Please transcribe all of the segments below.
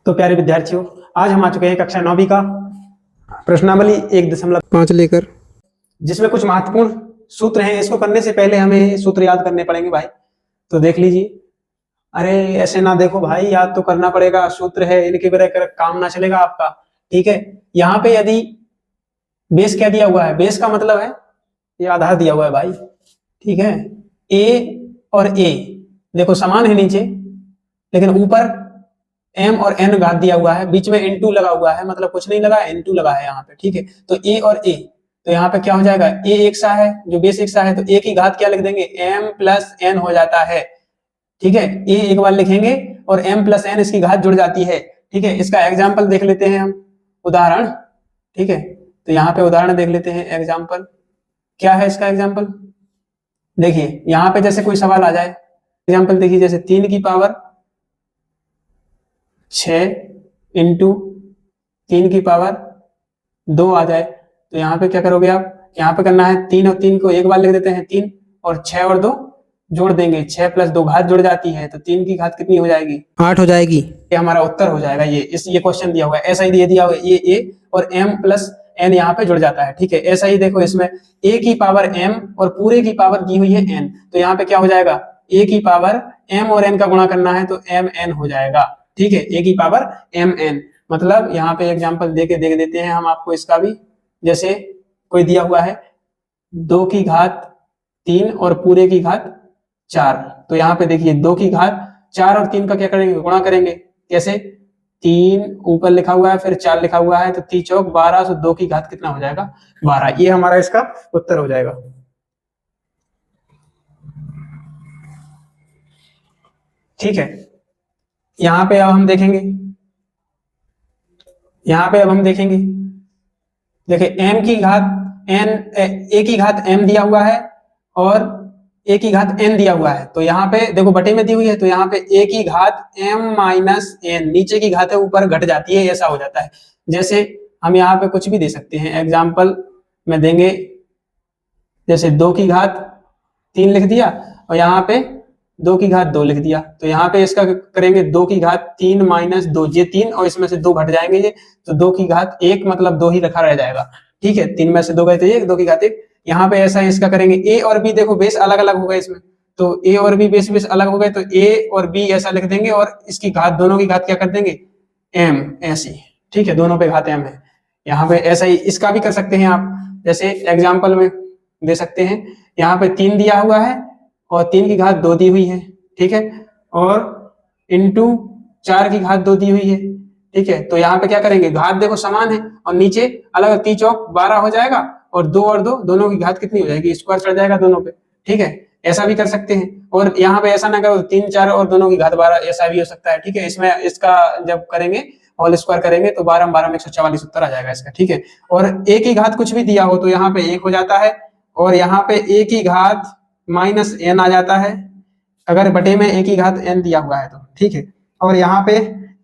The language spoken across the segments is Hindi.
तो प्यारे विद्यार्थियों, आज हम आ चुके हैं कक्षा 9वीं का प्रश्नावली 1.5 लेकर, जिसमें कुछ महत्वपूर्ण सूत्र हैं। इसको करने से पहले हमें सूत्र याद करने पड़ेंगे भाई। तो देख लीजिए। अरे ऐसे ना देखो भाई, याद तो करना पड़ेगा। सूत्र है, इनके बगैर काम ना चलेगा आपका। ठीक है। यहाँ पे यदि बेस क्या दिया हुआ है, बेस का मतलब है ये आधार दिया हुआ है भाई। ठीक है। ए और ए देखो समान है नीचे, लेकिन ऊपर m और n घात दिया हुआ है, बीच में n2 लगा हुआ है, मतलब कुछ नहीं लगा, n2 लगा है यहाँ पे। ठीक है। तो a और a, तो यहाँ पे क्या हो जाएगा, a एक सा है, जो बेस एक सा है, तो a की घात क्या लिख देंगे, m प्लस n हो जाता है। ठीक है। a एक बार लिखेंगे और m प्लस n इसकी घात जुड़ जाती है। ठीक है। इसका एग्जाम्पल देख लेते हैं हम, उदाहरण। ठीक है। तो यहाँ पे उदाहरण देख लेते हैं। एग्जाम्पल क्या है इसका एग्जाम्पल, देखिए यहाँ पे जैसे कोई सवाल आ जाए। एग्जाम्पल देखिए, जैसे 3 की पावर 6 इंटू 3 की पावर 2 आ जाए, तो यहाँ पे क्या करोगे आप, यहाँ पे करना है 3 और 3 को एक बार लिख देते हैं 3, और 6 और 2 जोड़ देंगे, 6 प्लस 2 घात जुड़ जाती है, तो 3 की घात कितनी हो जाएगी, 8 हो जाएगी। ये हमारा उत्तर हो जाएगा। ये क्वेश्चन दिया हुआ है, ऐसा ही दिया हुआ है, ये a और m प्लस n यहाँ पे जुड़ जाता है। ठीक है। ऐसा ही देखो, इसमें a की पावर m और पूरे की पावर दी हुई है n, तो यहाँ पे क्या हो जाएगा, a की पावर m और n का गुणा करना है, तो mn हो जाएगा। ठीक है। a की पावर mn, मतलब यहाँ पे एग्जांपल देके देख देते हैं हम आपको इसका भी। जैसे कोई दिया हुआ है 2 की घात 3 और पूरे की घात 4, तो यहाँ पे देखिए 2 की घात 4 और 3 का क्या करेंगे, गुणा करेंगे। कैसे, 3 ऊपर लिखा हुआ है, फिर 4 लिखा हुआ है, तो 3 चौक 12, तो 2 की घात कितना हो जाएगा, 12। ये हमारा इसका उत्तर हो जाएगा। ठीक है। यहाँ पे अब हम देखेंगे, यहाँ पे अब हम देखेंगे, देखिए m की घात n, a की घात m दिया हुआ है और a की घात n दिया हुआ है, तो यहाँ पे देखो बटे में दी हुई है, तो यहाँ पे a की घात m माइनस n, नीचे की घात है ऊपर घट जाती है, ऐसा हो जाता है। जैसे हम यहाँ पे कुछ भी दे सकते हैं, एग्जाम्पल में देंगे, जैसे 2 की घात 3 लिख दिया और यहाँ पे 2 की घात 2 लिख दिया, तो यहाँ पे इसका करेंगे 2 की घात 3 माइनस 2, ये 3 और इसमें से 2 घट जाएंगे, ये तो 2 की घात 1, मतलब 2 ही रखा रह जाएगा। ठीक है। 3 में से 2 गए तो 1, 2 की घात 1। यहाँ पे ऐसा इसका करेंगे, a और b देखो बेस अलग अलग हो गए इसमें, तो a और b बेस अलग हो गए, तो a और b ऐसा लिख देंगे और इसकी घात, दोनों की घात क्या कर देंगे, m ऐसी। ठीक है। दोनों पे घात m है। यहाँ पे ऐसा ही इसका भी कर सकते हैं आप, जैसे एग्जाम्पल में दे सकते हैं, यहाँ पे 3 दिया हुआ है और 3 की घात 2 दी हुई है। ठीक है। और इंटू 4 की घात 2 दी हुई है। ठीक है। तो यहाँ पे क्या करेंगे, घात देखो समान है और नीचे अलग, 3 चौक 12 हो जाएगा, और 2 और 2 दोनों की घात कितनी हो जाएगी, स्क्वायर चढ़ जाएगा दोनों पे। ठीक है। ऐसा भी कर सकते हैं, और यहाँ पे ऐसा ना करो 3 4 और दोनों की घात 12, ऐसा भी हो सकता है। ठीक है। इसमें इसका जब करेंगे होल स्क्वायर करेंगे, तो 12 12 में 144 उत्तर आ जाएगा इसका। ठीक है। और a की घात कुछ भी दिया हो तो यहाँ पे 1 हो जाता है, और यहाँ पे a की घात माइनस n आ जाता है, अगर बटे में a की घात n दिया हुआ है तो। ठीक है। और यहाँ पे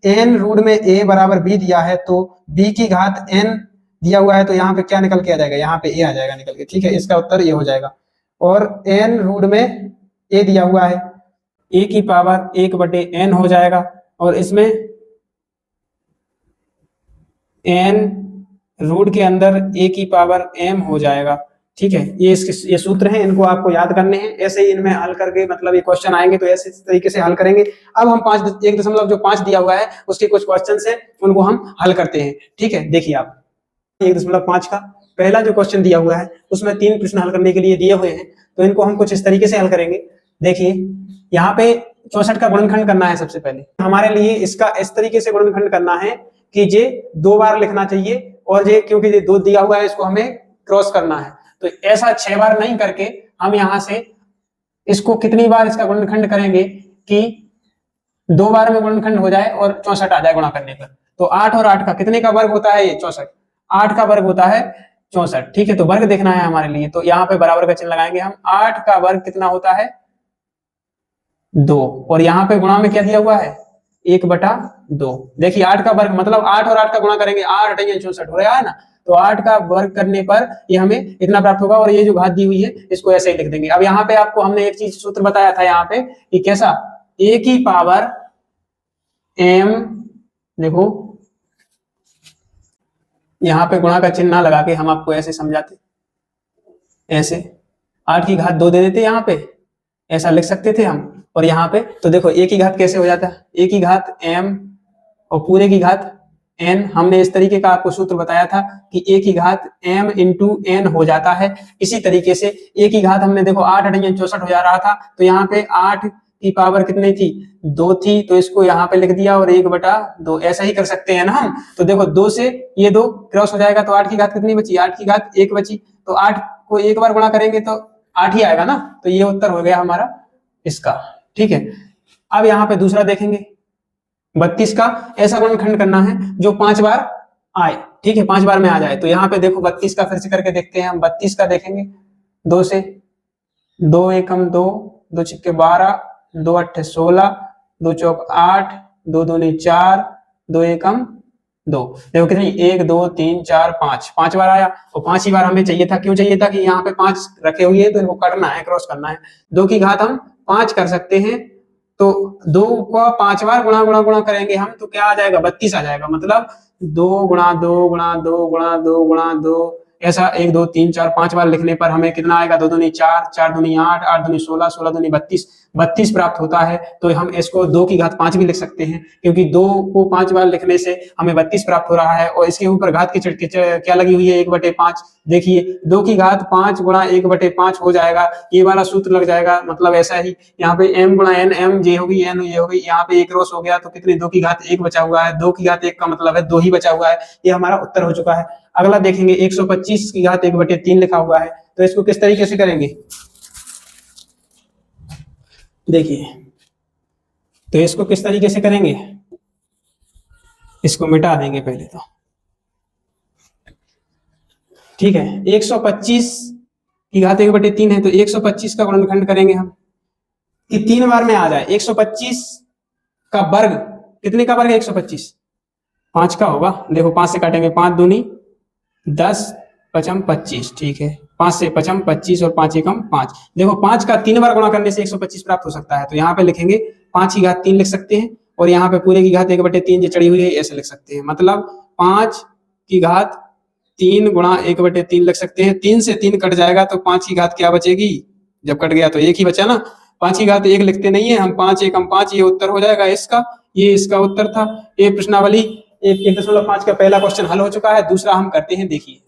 n रूट में a बराबर b दिया है, तो b की घात n दिया हुआ है, तो यहाँ पे क्या निकल के आ जाएगा, यहाँ पे a आ जाएगा निकल के। ठीक है। इसका उत्तर ये हो जाएगा। और n रूट में a दिया हुआ है, a की पावर 1 बटे n हो जाएगा, और इसमें n रूट के अंदर a की पावर m हो जाएगा। ठीक है। ये सूत्र हैं, इनको आपको याद करने हैं। ऐसे ही इनमें हल करके, मतलब ये क्वेश्चन आएंगे तो ऐसे तरीके से हल करेंगे। अब हम 1.5 दिया हुआ है, उसके कुछ क्वेश्चन है, उनको हम हल करते हैं। ठीक है। देखिए आप 1.5 का पहला जो क्वेश्चन दिया हुआ है, उसमें 3 प्रश्न हल करने के लिए दिए हुए हैं, तो इनको हम कुछ इस तरीके से हल करेंगे। देखिए यहाँ पे 64 का गुणनखंड करना है। सबसे पहले हमारे लिए इसका इस तरीके से गुणनखंड करना है कि ये 2 बार लिखना चाहिए, और ये क्योंकि ये 2 दिया हुआ है, इसको हमें क्रॉस करना है, तो ऐसा 6 बार नहीं करके हम यहाँ से इसको कितनी बार इसका गुणनखंड करेंगे कि 2 बार में गुणनखंड हो जाए और 64 आ जाए गुणा करने पर। तो 8 और 8 का कितने का वर्ग होता है, ये 64, 8 का वर्ग होता है 64। ठीक है। तो वर्ग देखना है हमारे लिए, तो यहाँ पे बराबर का चिन्ह लगाएंगे हम। 8 का वर्ग कितना होता है, 2, और यहाँ पे गुणा में क्या दिया हुआ है, 1/2। देखिए 8 का वर्ग मतलब 8 और 8 का गुणा करेंगे, 8 8 64 हो रहा है ना, तो 8 का वर्ग करने पर ये हमें इतना प्राप्त होगा, और ये जो घात दी हुई है इसको ऐसे ही लिख देंगे। अब यहाँ पे आपको हमने एक चीज सूत्र बताया था यहाँ पे कि कैसा, a की पावर m देखो यहाँ पे गुणा का चिन्ह ना लगा के हम आपको ऐसे समझाते, ऐसे 8 की घात 2 दे देते यहाँ पे, ऐसा लिख सकते थे हम। और यहाँ पे तो देखो a की घात कैसे हो जाता है, a की घात m और पूरे की घात n। हमने इस तरीके का आपको सूत्र बताया था कि a की घात m इंटू n हो जाता है। इसी तरीके से a की घात हमने देखो 8 8 64 हो जा रहा था, तो यहाँ पे 8 की पावर कितनी थी, 2 थी, तो इसको यहाँ पे लिख दिया और 1/2 ऐसा ही कर सकते हैं ना हम। तो देखो 2 से ये 2 क्रॉस हो जाएगा, तो 8 की घात कितनी बची, 8 की घात 1 बची। तो 8 को एक बार गुणा करेंगे तो 8 ही आएगा ना, तो ये उत्तर हो गया हमारा इसका। ठीक है, अब यहाँ पे दूसरा देखेंगे 32 का ऐसा गुणनखंड करना है जो 5 बार आए। ठीक है, 5 बार में आ जाए। तो यहाँ पे देखो 32 का फिर से करके देखते हैं हम। 32 का देखेंगे 2 से, 2 एकम 2, 2 छिक्के 12, 2 अट्ठे 16, 2 चौक 8, 2 दूनी 4, 2 एकम 2। देखो कितनी, 1 2 3 4 5, 5 बार आया। और 5 ही बार हमें चाहिए था, क्यों चाहिए था कि यहाँ पे 5 रखे हुए हैं तो इनको करना है, क्रॉस करना है। 2 की घात हम 5 कर सकते हैं, तो 2 को 5 बार गुणा गुणा गुणा करेंगे हम तो क्या आ जाएगा, 32 आ जाएगा। मतलब 2 गुणा 2 गुणा 2 गुणा 2 गुणा 2, ऐसा 1 2 3 4 5 बार लिखने पर हमें कितना आएगा, 2 दूनी 4, 4 दूनी 8, 8 दूनी 16, 16 दूनी 32, 32 प्राप्त होता है। तो हम इसको 2 की घात 5 भी लिख सकते हैं, क्योंकि 2 को 5 बार लिखने से हमें 32 प्राप्त हो रहा है। और इसके ऊपर घात की क्या लगी हुई है, 1/5। देखिए 2 की घात 5 गुणा 1/5 हो जाएगा, ये वाला सूत्र लग जाएगा। मतलब ऐसा ही यहाँ पे m गुणा n, m ये होगी, n ये होगी, यहाँ पे 1 क्रॉस हो गया तो कितनी, 2 की घात 1 बचा हुआ है। 2 की घात 1 का मतलब है 2 ही बचा हुआ है, ये हमारा उत्तर हो चुका है। अगला देखेंगे 125 की घात 1/3 लिखा हुआ है, तो इसको किस तरीके से करेंगे, देखिए तो इसको किस तरीके से करेंगे, इसको मिटा देंगे पहले तो। ठीक है, 125 की घात 1/3 है, तो 125 का गुणनखंड करेंगे हम कि 3 बार में आ जाए। 125 का वर्ग, कितने का वर्ग है 125, 5 का होगा। देखो 5 से काटेंगे, 5 दूनी 10, 5 25। ठीक है, 5 से 5 25 और 5 एकम 5। देखो 5 का 3 बार गुणा करने से 125 प्राप्त हो सकता है, तो यहाँ पे लिखेंगे 5 की घात 3 लिख सकते हैं, और यहाँ पे पूरे की घात 1/3 जो चढ़ी हुई है ऐसे लिख सकते हैं। मतलब 5 की घात 3 गुणा 1/3 लिख सकते हैं। 3 से 3 कट जाएगा तो 5 की घात क्या बचेगी, जब कट गया तो 1 ही बचा ना। 5 की घात 1 लिखते नहीं है हम, 5 एकम 5, ये उत्तर हो जाएगा इसका। ये इसका उत्तर था। ये प्रश्नावली 1.5 का पहला क्वेश्चन हल हो चुका है। दूसरा हम करते हैं, देखिए